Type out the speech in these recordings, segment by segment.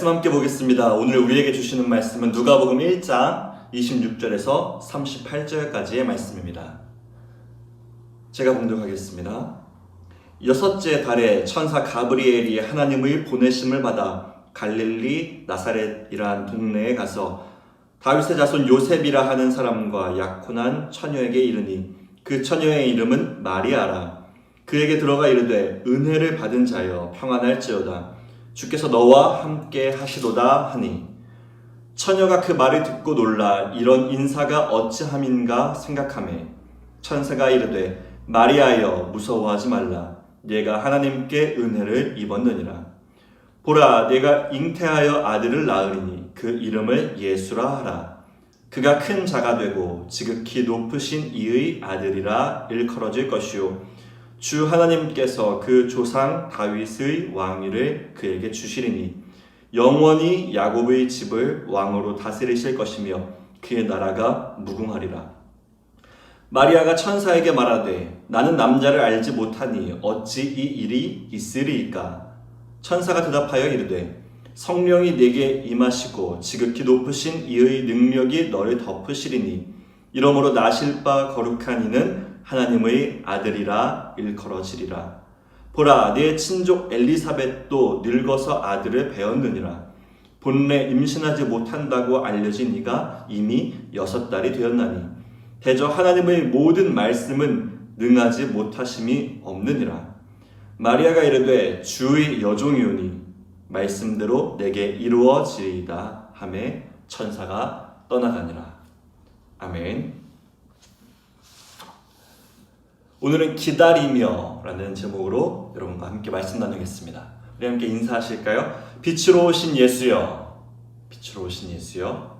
말씀 함께 보겠습니다. 오늘 우리에게 주시는 말씀은 누가복음 1장 26절에서 38절까지의 말씀입니다. 제가 봉독하겠습니다. 여섯째 달에 천사 가브리엘이 하나님의 보내심을 받아 갈릴리 나사렛이란 동네에 가서 다윗의 자손 요셉이라 하는 사람과 약혼한 처녀에게 이르니 그 처녀의 이름은 마리아라. 그에게 들어가 이르되 은혜를 받은 자여 평안할지어다. 주께서 너와 함께 하시도다 하니 처녀가 그 말을 듣고 놀라 이런 인사가 어찌함인가 생각하매 천사가 이르되 마리아여 무서워하지 말라. 네가 하나님께 은혜를 입었느니라. 보라 네가 잉태하여 아들을 낳으리니 그 이름을 예수라 하라. 그가 큰 자가 되고 지극히 높으신 이의 아들이라 일컬어질 것이요 주 하나님께서 그 조상 다윗의 왕위를 그에게 주시리니 영원히 야곱의 집을 왕으로 다스리실 것이며 그의 나라가 무궁하리라. 마리아가 천사에게 말하되 나는 남자를 알지 못하니 어찌 이 일이 있으리이까. 천사가 대답하여 이르되 성령이 내게 임하시고 지극히 높으신 이의 능력이 너를 덮으시리니 이러므로 나실 바 거룩한 이는 하나님의 아들이라 일컬어지리라. 보라 내 친족 엘리사벳도 늙어서 아들을 배었느니라. 본래 임신하지 못한다고 알려진 이가 이미 6달이 되었나니 대저 하나님의 모든 말씀은 능하지 못하심이 없느니라. 마리아가 이르되 주의 여종이오니 말씀대로 내게 이루어지리이다 하매 천사가 떠나가니라. 아멘. 오늘은 기다리며 라는 제목으로 여러분과 함께 말씀 나누겠습니다. 우리 함께 인사하실까요? 빛으로 오신 예수여, 빛으로 오신 예수여.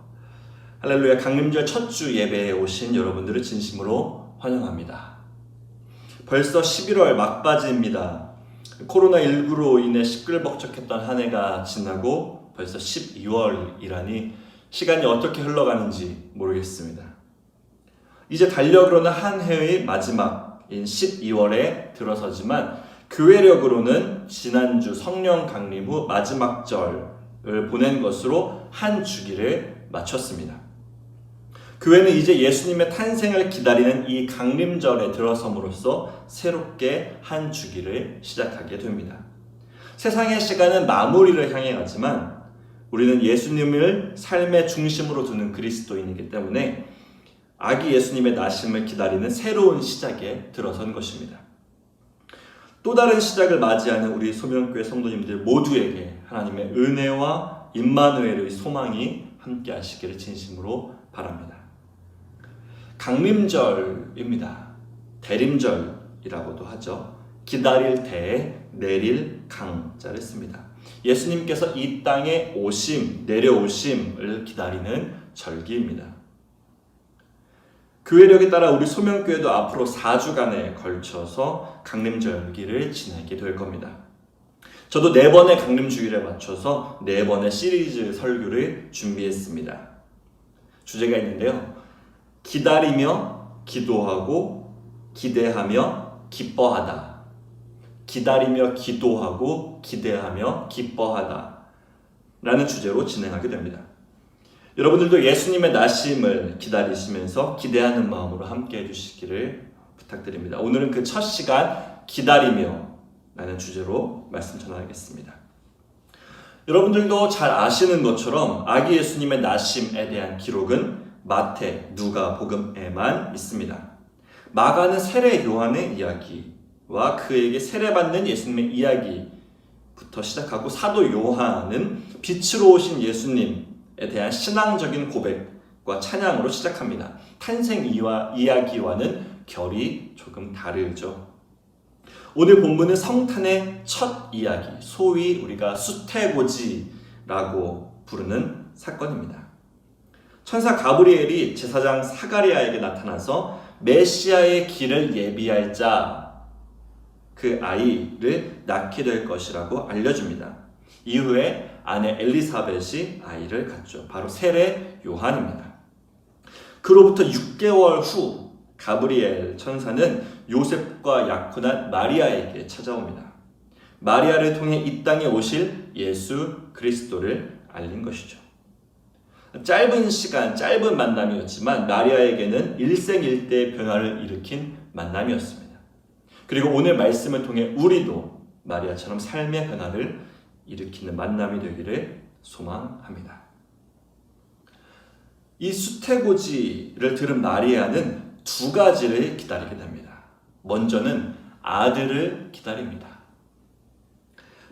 할렐루야. 강림절 첫 주 예배에 오신 여러분들을 진심으로 환영합니다. 벌써 11월 막바지입니다. 코로나19로 인해 시끌벅적했던 한 해가 지나고 벌써 12월이라니 시간이 어떻게 흘러가는지 모르겠습니다. 이제 달력으로는 한 해의 마지막인 12월에 들어서지만 교회력으로는 지난주 성령 강림 후 마지막 절을 보낸 것으로 한 주기를 마쳤습니다. 교회는 이제 예수님의 탄생을 기다리는 이 강림절에 들어섬으로써 새롭게 한 주기를 시작하게 됩니다. 세상의 시간은 마무리를 향해 가지만 우리는 예수님을 삶의 중심으로 두는 그리스도인이기 때문에 아기 예수님의 나심을 기다리는 새로운 시작에 들어선 것입니다. 또 다른 시작을 맞이하는 우리 소명교회 성도님들 모두에게 하나님의 은혜와 임마누엘의 소망이 함께 하시기를 진심으로 바랍니다. 강림절입니다. 대림절이라고도 하죠. 기다릴 때 내릴 강자를 씁니다. 예수님께서 이 땅에 오심, 내려오심을 기다리는 절기입니다. 교회력에 따라 우리 소명교회도 앞으로 4주간에 걸쳐서 강림절기를 지내게 될 겁니다. 저도 4번의 강림주일에 맞춰서 4번의 시리즈 설교를 준비했습니다. 주제가 있는데요. 기다리며 기도하고 기대하며 기뻐하다. 기다리며 기도하고 기대하며 기뻐하다 라는 주제로 진행하게 됩니다. 여러분들도 예수님의 나심을 기다리시면서 기대하는 마음으로 함께 해주시기를 부탁드립니다. 오늘은 그 첫 시간 기다리며 라는 주제로 말씀 전하겠습니다. 여러분들도 잘 아시는 것처럼 아기 예수님의 나심에 대한 기록은 마태, 누가, 복음에만 있습니다. 마가는 세례 요한의 이야기와 그에게 세례받는 예수님의 이야기부터 시작하고 사도 요한은 빛으로 오신 예수님에 대한 신앙적인 고백과 찬양으로 시작합니다. 탄생 이야기와는 결이 조금 다르죠. 오늘 본문은 성탄의 첫 이야기, 소위 우리가 수태고지라고 부르는 사건입니다. 천사 가브리엘이 제사장 사가리아에게 나타나서 메시아의 길을 예비할 자, 그 아이를 낳게 될 것이라고 알려줍니다. 이후에 아내 엘리사벳이 아이를 갖죠. 바로 세례 요한입니다. 그로부터 6개월 후 가브리엘 천사는 요셉과 약혼한 마리아에게 찾아옵니다. 마리아를 통해 이 땅에 오실 예수 그리스도를 알린 것이죠. 짧은 시간, 짧은 만남이었지만 마리아에게는 일생일대의 변화를 일으킨 만남이었습니다. 그리고 오늘 말씀을 통해 우리도 마리아처럼 삶의 변화를 일으키는 만남이 되기를 소망합니다. 이 수태고지를 들은 마리아는 두 가지를 기다리게 됩니다. 먼저는 아들을 기다립니다.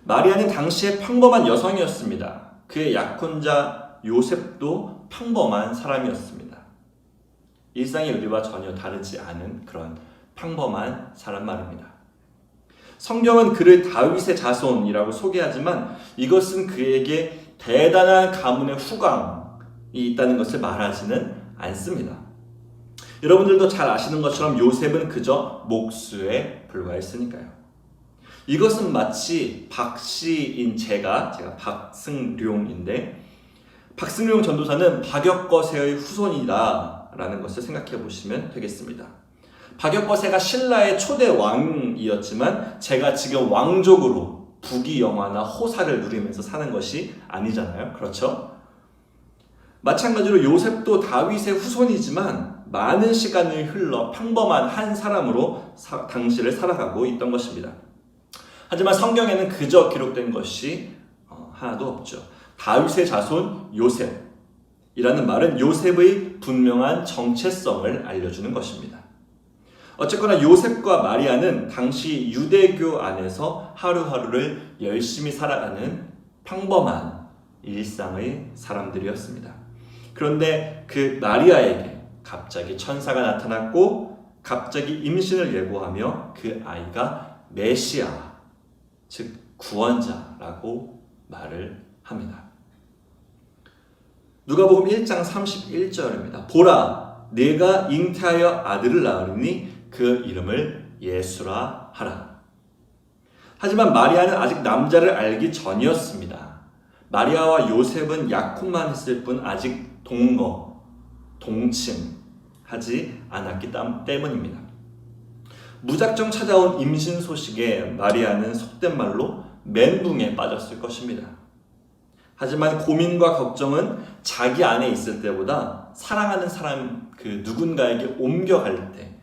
마리아는 당시에 평범한 여성이었습니다. 그의 약혼자 요셉도 평범한 사람이었습니다. 일상의 의리와 전혀 다르지 않은 그런 평범한 사람 말입니다. 성경은 그를 다윗의 자손이라고 소개하지만 이것은 그에게 대단한 가문의 후광이 있다는 것을 말하지는 않습니다. 여러분들도 잘 아시는 것처럼 요셉은 그저 목수에 불과했으니까요. 이것은 마치 박씨인 제가 박승룡인데 박승룡 전도사는 박역거세의 후손이다라는 것을 생각해 보시면 되겠습니다. 박역거세가 신라의 초대 왕이었지만 제가 지금 왕족으로 부귀영화나 호사를 누리면서 사는 것이 아니잖아요. 그렇죠? 마찬가지로 요셉도 다윗의 후손이지만 많은 시간이 흘러 평범한 한 사람으로 당시를 살아가고 있던 것입니다. 하지만 성경에는 그저 기록된 것이 하나도 없죠. 다윗의 자손 요셉이라는 말은 요셉의 분명한 정체성을 알려주는 것입니다. 어쨌거나 요셉과 마리아는 당시 유대교 안에서 하루하루를 열심히 살아가는 평범한 일상의 사람들이었습니다. 그런데 그 마리아에게 갑자기 천사가 나타났고 갑자기 임신을 예고하며 그 아이가 메시아, 즉 구원자라고 말을 합니다. 누가복음 1장 31절입니다. 보라, 내가 잉태하여 아들을 낳으리니 그 이름을 예수라 하라. 하지만 마리아는 아직 남자를 알기 전이었습니다. 마리아와 요셉은 약혼만 했을 뿐 아직 동침하지 않았기 때문입니다. 무작정 찾아온 임신 소식에 마리아는 속된 말로 멘붕에 빠졌을 것입니다. 하지만 고민과 걱정은 자기 안에 있을 때보다 사랑하는 사람 그 누군가에게 옮겨갈 때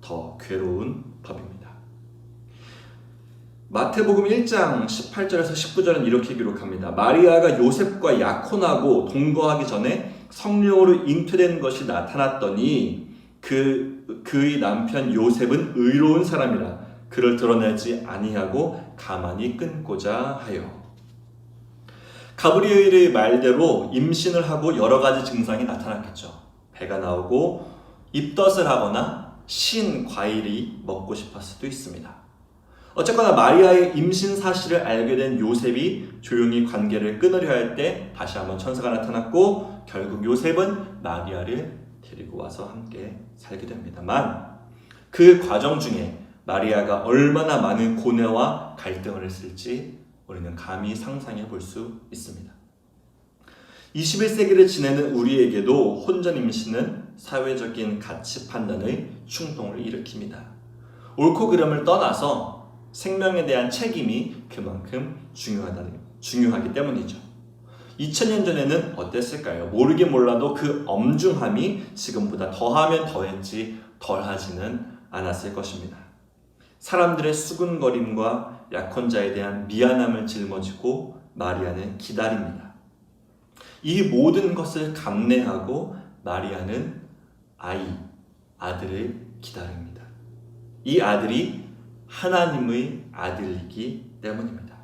더 괴로운 법입니다. 마태복음 1장 18절에서 19절은 이렇게 기록합니다. 마리아가 요셉과 약혼하고 동거하기 전에 성령으로 잉태된 것이 나타났더니 그의 남편 요셉은 의로운 사람이라 그를 드러내지 아니하고 가만히 끊고자 하여. 가브리엘의 말대로 임신을 하고 여러 가지 증상이 나타났겠죠. 배가 나오고 입덧을 하거나 신 과일이 먹고 싶을 수도 있습니다. 어쨌거나 마리아의 임신 사실을 알게 된 요셉이 조용히 관계를 끊으려 할 때 다시 한번 천사가 나타났고 결국 요셉은 마리아를 데리고 와서 함께 살게 됩니다만 그 과정 중에 마리아가 얼마나 많은 고뇌와 갈등을 했을지 우리는 감히 상상해 볼 수 있습니다. 21세기를 지내는 우리에게도 혼전 임신은 사회적인 가치 판단의 충동을 일으킵니다. 옳고 그름을 떠나서 생명에 대한 책임이 그만큼 중요하기 때문이죠. 2000년 전에는 어땠을까요? 모르긴 몰라도 그 엄중함이 지금보다 더하면 더했지 덜하지는 않았을 것입니다. 사람들의 수군거림과 약혼자에 대한 미안함을 짊어지고 마리아는 기다립니다. 이 모든 것을 감내하고 마리아는 아들을 기다립니다. 이 아들이 하나님의 아들이기 때문입니다.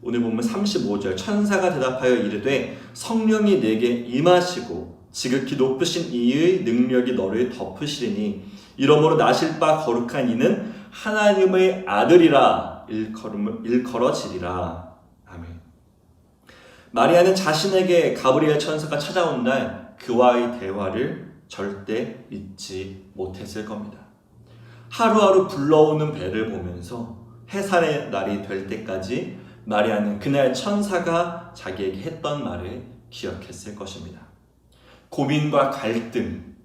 오늘 보면 35절 천사가 대답하여 이르되 성령이 내게 임하시고 지극히 높으신 이의 능력이 너를 덮으시리니 이러므로 나실 바 거룩한 이는 하나님의 아들이라 일컬어지리라. 아멘. 마리아는 자신에게 가브리엘 천사가 찾아온 날 그와의 대화를 절대 잊지 못했을 겁니다. 하루하루 불러오는 배를 보면서 해산의 날이 될 때까지 마리아는 그날 천사가 자기에게 했던 말을 기억했을 것입니다. 고민과 갈등,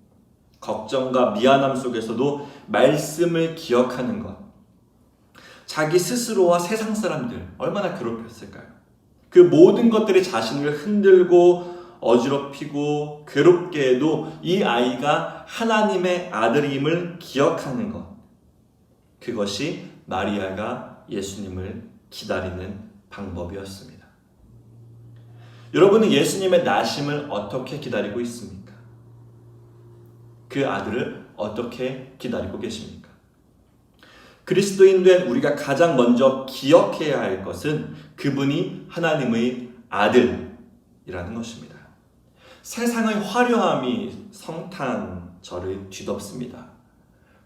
걱정과 미안함 속에서도 말씀을 기억하는 것. 자기 스스로와 세상 사람들 얼마나 괴롭혔을까요? 그 모든 것들이 자신을 흔들고 어지럽히고 괴롭게 해도 이 아이가 하나님의 아들임을 기억하는 것, 그것이 마리아가 예수님을 기다리는 방법이었습니다. 여러분은 예수님의 나심을 어떻게 기다리고 있습니까? 그 아들을 어떻게 기다리고 계십니까? 그리스도인 된 우리가 가장 먼저 기억해야 할 것은 그분이 하나님의 아들이라는 것입니다. 세상의 화려함이 성탄절을 뒤덮습니다.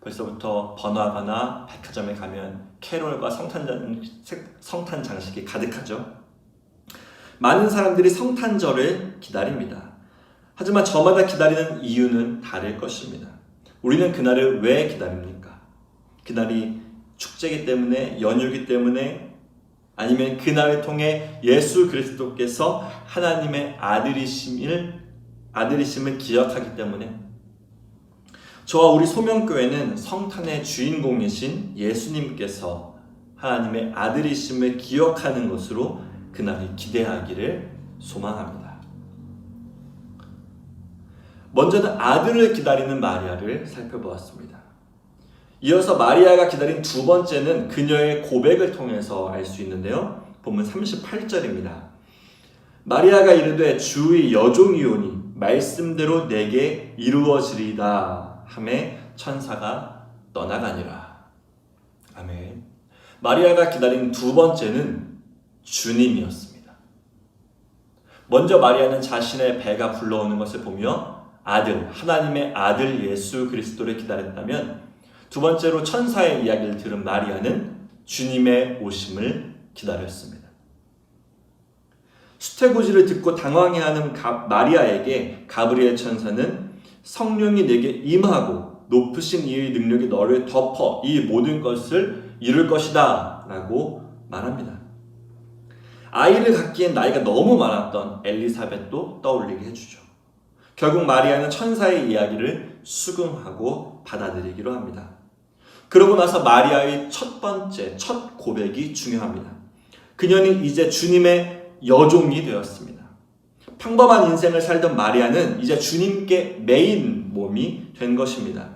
벌써부터 번화가나 백화점에 가면 캐롤과 성탄 장식이 가득하죠. 많은 사람들이 성탄절을 기다립니다. 하지만 저마다 기다리는 이유는 다를 것입니다. 우리는 그날을 왜 기다립니까? 그날이 축제이기 때문에, 연휴이기 때문에, 아니면 그날을 통해 예수 그리스도께서 하나님의 아들이심을 기억하기 때문에. 저와 우리 소명교회는 성탄의 주인공이신 예수님께서 하나님의 아들이심을 기억하는 것으로 그날을 기대하기를 소망합니다. 먼저는 아들을 기다리는 마리아를 살펴보았습니다. 이어서 마리아가 기다린 두 번째는 그녀의 고백을 통해서 알 수 있는데요. 본문 38절입니다. 마리아가 이르되 주의 여종이오니 말씀대로 내게 이루어지리이다 하매 천사가 떠나가니라. 아멘. 마리아가 기다린 두 번째는 주님이었습니다. 먼저 마리아는 자신의 배가 불러오는 것을 보며 하나님의 아들 예수 그리스도를 기다렸다면, 두 번째로 천사의 이야기를 들은 마리아는 주님의 오심을 기다렸습니다. 수태고지를 듣고 당황해하는 마리아에게 가브리엘 천사는 성령이 내게 임하고 높으신 이의 능력이 너를 덮어 이 모든 것을 이룰 것이다 라고 말합니다. 아이를 갖기엔 나이가 너무 많았던 엘리사벳도 떠올리게 해주죠. 결국 마리아는 천사의 이야기를 수긍하고 받아들이기로 합니다. 그러고 나서 마리아의 첫 고백이 중요합니다. 그녀는 이제 주님의 여종이 되었습니다. 평범한 인생을 살던 마리아는 이제 주님께 매인 몸이 된 것입니다.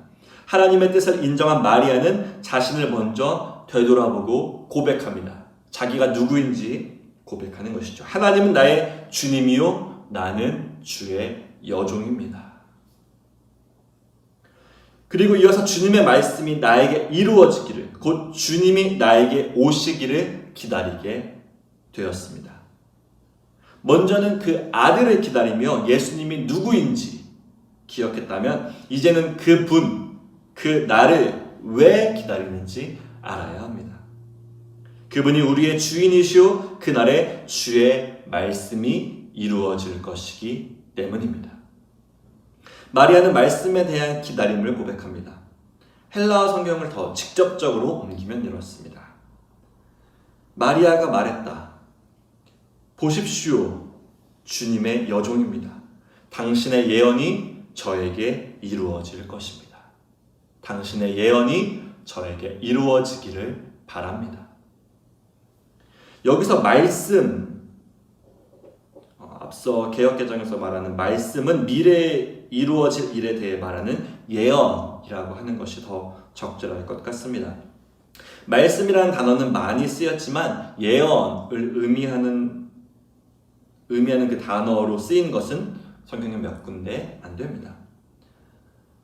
하나님의 뜻을 인정한 마리아는 자신을 먼저 되돌아보고 고백합니다. 자기가 누구인지 고백하는 것이죠. 하나님은 나의 주님이요 나는 주의 여종입니다. 그리고 이어서 주님의 말씀이 나에게 이루어지기를, 곧 주님이 나에게 오시기를 기다리게 되었습니다. 먼저는 그 아들을 기다리며 예수님이 누구인지 기억했다면, 이제는 그 나를 왜 기다리는지 알아야 합니다. 그분이 우리의 주인이시오 그날에 주의 말씀이 이루어질 것이기 때문입니다. 마리아는 말씀에 대한 기다림을 고백합니다. 헬라어 성경을 더 직접적으로 옮기면 이렇습니다. 마리아가 말했다. 보십시오. 주님의 여종입니다. 당신의 예언이 저에게 이루어질 것입니다. 당신의 예언이 저에게 이루어지기를 바랍니다. 여기서 말씀, 앞서 개역개정에서 말하는 말씀은 미래에 이루어질 일에 대해 말하는 예언이라고 하는 것이 더 적절할 것 같습니다. 말씀이라는 단어는 많이 쓰였지만 예언을 의미하는 그 단어로 쓰인 것은 성경에 몇 군데 안 됩니다.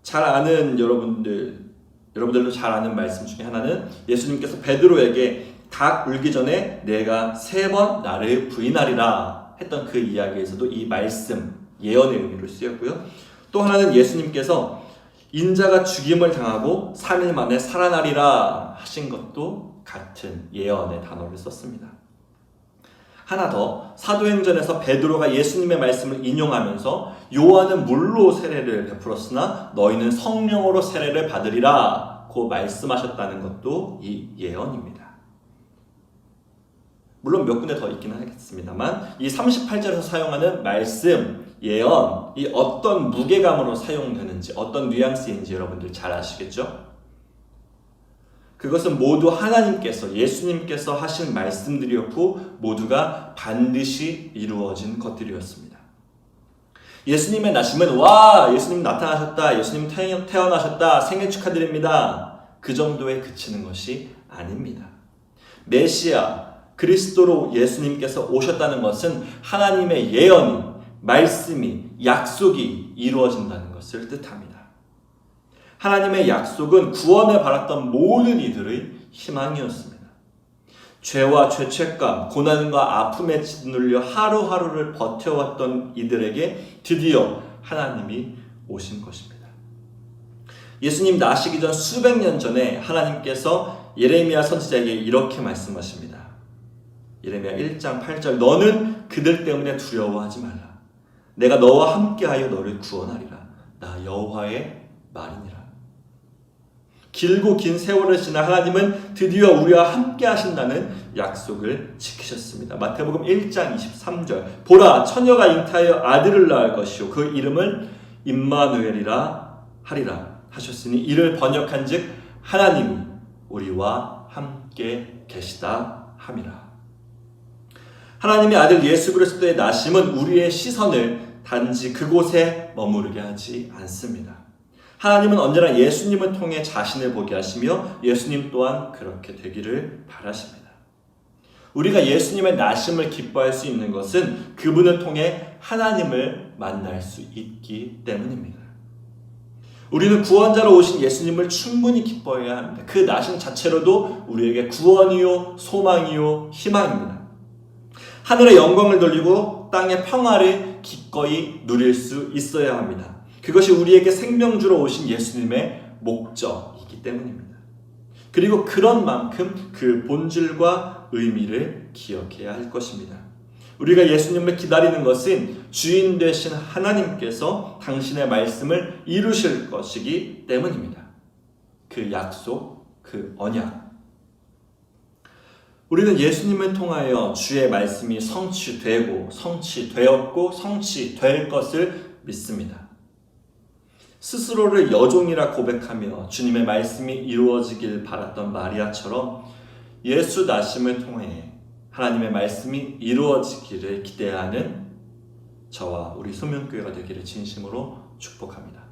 잘 아는 여러분들도 잘 아는 말씀 중에 하나는 예수님께서 베드로에게 닭 울기 전에 내가 3번 나를 부인하리라 했던 그 이야기에서도 이 말씀, 예언의 의미로 쓰였고요. 또 하나는 예수님께서 인자가 죽임을 당하고 3일 만에 살아나리라 하신 것도 같은 예언의 단어를 썼습니다. 하나 더, 사도행전에서 베드로가 예수님의 말씀을 인용하면서 요한은 물로 세례를 베풀었으나 너희는 성령으로 세례를 받으리라 고 말씀하셨다는 것도 이 예언입니다. 물론 몇 군데 더 있기는 하겠습니다만 이 38절에서 사용하는 말씀, 예언, 이 어떤 무게감으로 사용되는지, 어떤 뉘앙스인지 여러분들 잘 아시겠죠? 그것은 모두 하나님께서, 예수님께서 하신 말씀들이었고 모두가 반드시 이루어진 것들이었습니다. 예수님의 나심은 와, 예수님 나타나셨다, 예수님 태어나셨다, 생일 축하드립니다, 그 정도에 그치는 것이 아닙니다. 메시아 그리스도로 예수님께서 오셨다는 것은 하나님의 예언이, 말씀이, 약속이 이루어진다는 것을 뜻합니다. 하나님의 약속은 구원을 바랐던 모든 이들의 희망이었습니다. 죄와 죄책감, 고난과 아픔에 짓눌려 하루하루를 버텨왔던 이들에게 드디어 하나님이 오신 것입니다. 예수님 나시기 전 수백 년 전에 하나님께서 예레미야 선지자에게 이렇게 말씀하십니다. 예레미야 1장 8절, 너는 그들 때문에 두려워하지 말라. 내가 너와 함께하여 너를 구원하리라. 나 여호와의 말이니라. 길고 긴 세월을 지나 하나님은 드디어 우리와 함께 하신다는 약속을 지키셨습니다. 마태복음 1장 23절, 보라, 처녀가 잉타하여 아들을 낳을 것이요 그 이름을 임마누엘이라 하리라 하셨으니 이를 번역한 즉 하나님이 우리와 함께 계시다 함이라. 하나님의 아들 예수 그리스도의 나심은 우리의 시선을 단지 그곳에 머무르게 하지 않습니다. 하나님은 언제나 예수님을 통해 자신을 보게 하시며 예수님 또한 그렇게 되기를 바라십니다. 우리가 예수님의 나심을 기뻐할 수 있는 것은 그분을 통해 하나님을 만날 수 있기 때문입니다. 우리는 구원자로 오신 예수님을 충분히 기뻐해야 합니다. 그 나심 자체로도 우리에게 구원이요, 소망이요, 희망입니다. 하늘의 영광을 돌리고 땅의 평화를 기꺼이 누릴 수 있어야 합니다. 그것이 우리에게 생명 주러 오신 예수님의 목적이기 때문입니다. 그리고 그런 만큼 그 본질과 의미를 기억해야 할 것입니다. 우리가 예수님을 기다리는 것은 주인 되신 하나님께서 당신의 말씀을 이루실 것이기 때문입니다. 그 약속, 그 언약. 우리는 예수님을 통하여 주의 말씀이 성취되고 성취되었고 성취될 것을 믿습니다. 스스로를 여종이라 고백하며 주님의 말씀이 이루어지길 바랐던 마리아처럼 예수 나심을 통해 하나님의 말씀이 이루어지기를 기대하는 저와 우리 소명교회가 되기를 진심으로 축복합니다.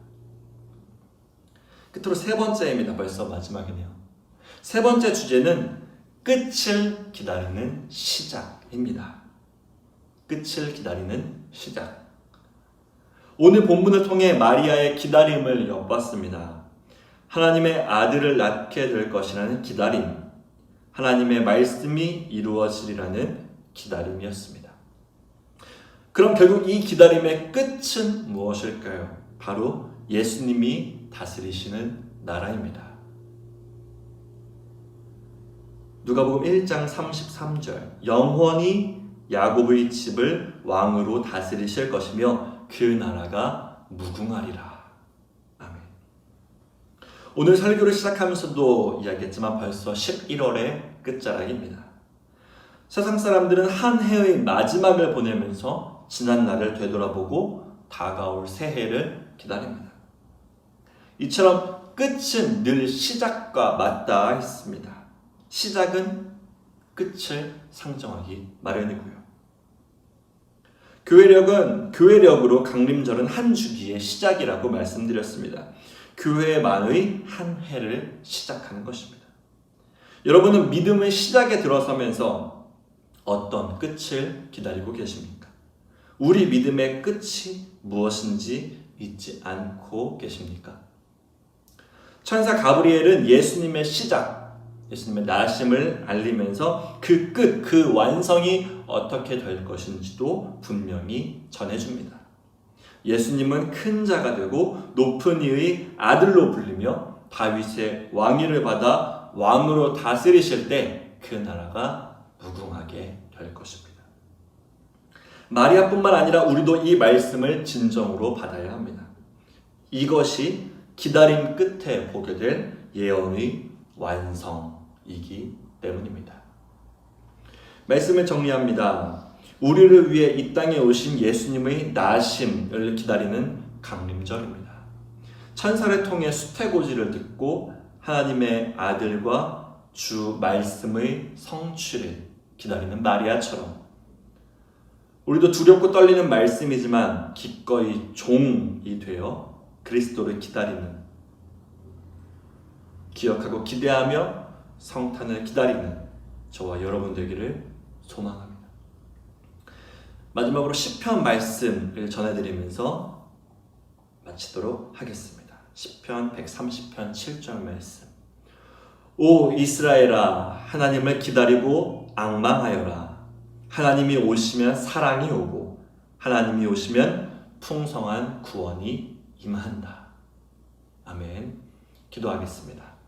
끝으로 세 번째입니다. 벌써 마지막이네요. 세 번째 주제는 끝을 기다리는 시작입니다. 끝을 기다리는 시작. 오늘 본문을 통해 마리아의 기다림을 엿봤습니다. 하나님의 아들을 낳게 될 것이라는 기다림, 하나님의 말씀이 이루어지리라는 기다림이었습니다. 그럼 결국 이 기다림의 끝은 무엇일까요? 바로 예수님이 다스리시는 나라입니다. 누가복음 1장 33절, 영원히 야곱의 집을 왕으로 다스리실 것이며 그 나라가 무궁하리라. 아멘. 오늘 설교를 시작하면서도 이야기했지만 벌써 11월의 끝자락입니다. 세상 사람들은 한 해의 마지막을 보내면서 지난 날을 되돌아보고 다가올 새해를 기다립니다. 이처럼 끝은 늘 시작과 맞닿아 있습니다. 시작은 끝을 상정하기 마련이고요. 교회력으로 강림절은 한 주기의 시작이라고 말씀드렸습니다. 교회만의 한 해를 시작하는 것입니다. 여러분은 믿음의 시작에 들어서면서 어떤 끝을 기다리고 계십니까? 우리 믿음의 끝이 무엇인지 잊지 않고 계십니까? 천사 가브리엘은 예수님의 시작, 예수님의 나심을 알리면서 그 끝, 그 완성이 어떻게 될 것인지도 분명히 전해줍니다. 예수님은 큰 자가 되고 높은 이의 아들로 불리며 다윗의 왕위를 받아 왕으로 다스리실 때 그 나라가 무궁하게 될 것입니다. 마리아뿐만 아니라 우리도 이 말씀을 진정으로 받아야 합니다. 이것이 기다림 끝에 보게 될 예언의 완성이기 때문입니다. 말씀을 정리합니다. 우리를 위해 이 땅에 오신 예수님의 나심을 기다리는 강림절입니다. 천사를 통해 수태고지를 듣고 하나님의 아들과 주 말씀의 성취를 기다리는 마리아처럼 우리도 두렵고 떨리는 말씀이지만 기꺼이 종이 되어 그리스도를 기다리는, 기억하고 기대하며 성탄을 기다리는 저와 여러분 되기를 소망합니다. 마지막으로 시편 말씀을 전해드리면서 마치도록 하겠습니다. 시편 130편 7절 말씀. 오 이스라엘아, 하나님을 기다리고 앙망하여라. 하나님이 오시면 사랑이 오고 하나님이 오시면 풍성한 구원이 임한다. 아멘. 기도하겠습니다.